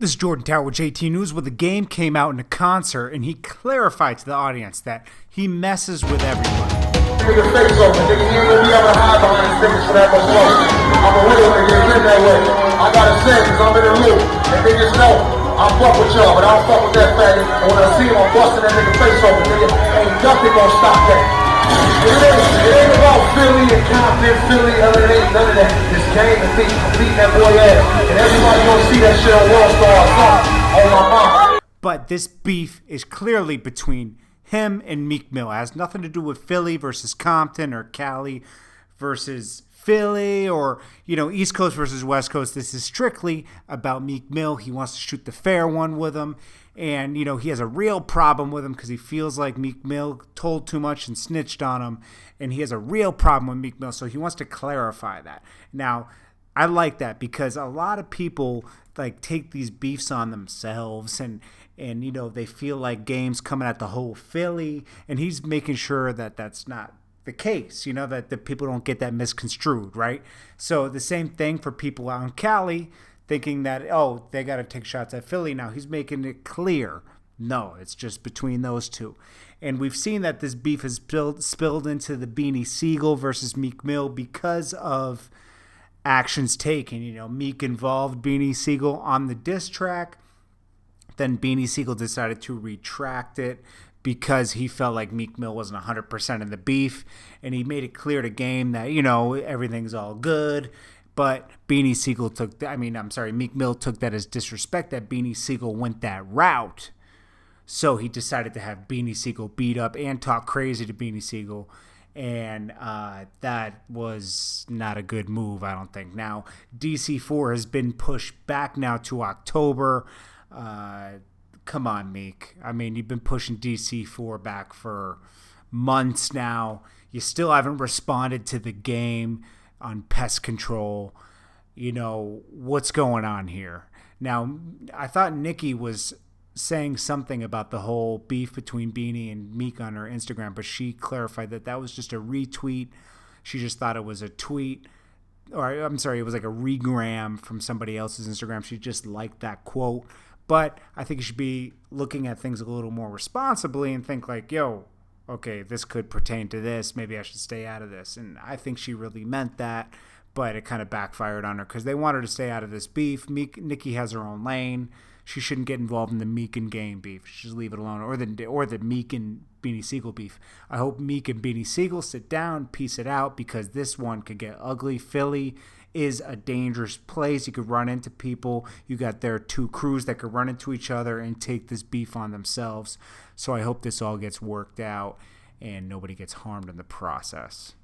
This is Jordan Tower with JT News, where the game came out in a concert, and he clarified to the audience that he messes with everybody. Nigga face open, nigga, you ain't gonna be able to hide behind this nigga for that much longer. I'm a real nigga, it's been that way. I gotta say it, cause I'm in the loop. And niggas know, I fuck with y'all, but I don't fuck with that faggot. And when I see him, I'm busting that nigga face open, nigga. Ain't nothing gonna stop that. It ain't about Philly and Compton, Philly, it ain't none of that. This game and me, I'm beating that boy ass. And everybody gonna see that shit on World Star or something. On my mom. But this beef is clearly between him and Meek Mill. It has nothing to do with Philly versus Compton or Cali versus Philly or, East Coast versus West Coast. This is strictly about Meek Mill. He wants to shoot the fair one with him. And, he has a real problem with him because he feels like Meek Mill told too much and snitched on him. And he has a real problem with Meek Mill. So he wants to clarify that. Now, I like that because a lot of people take these beefs on themselves and they feel like game's coming at the whole Philly, and he's making sure that that's not the case, that the people don't get that misconstrued, right? So the same thing for people out in Cali thinking that, they got to take shots at Philly. Now he's making it clear, no, it's just between those two. And we've seen that this beef has spilled into the Beanie Siegel versus Meek Mill because of actions taken. Meek involved Beanie Siegel on the diss track. Then Beanie Siegel decided to retract it because he felt like Meek Mill wasn't 100% in the beef. And he made it clear to Game that, everything's all good. But Meek Mill took that as disrespect that Beanie Siegel went that route. So he decided to have Beanie Siegel beat up and talk crazy to Beanie Siegel. And that was not a good move, I don't think. Now, DC4 has been pushed back now to October. Come on, Meek. You've been pushing DC4 back for months now. You still haven't responded to the game on pest control. What's going on here? Now, I thought Nicki was saying something about the whole beef between Beanie and Meek on her Instagram, but she clarified that was just a retweet. She just thought it was a tweet. Or, it was like a regram from somebody else's Instagram. She just liked that quote. But I think you should be looking at things a little more responsibly and think okay, this could pertain to this. Maybe I should stay out of this. And I think she really meant that, but it kind of backfired on her because they want her to stay out of this beef. Nicki has her own lane. She shouldn't get involved in the Meek and Game beef. She should leave it alone, or the Meek and Beanie Siegel beef. I hope Meek and Beanie Siegel sit down, piece it out, because this one could get ugly. Philly is a dangerous place. You could run into people. You got their two crews that could run into each other and take this beef on themselves. So I hope this all gets worked out and nobody gets harmed in the process.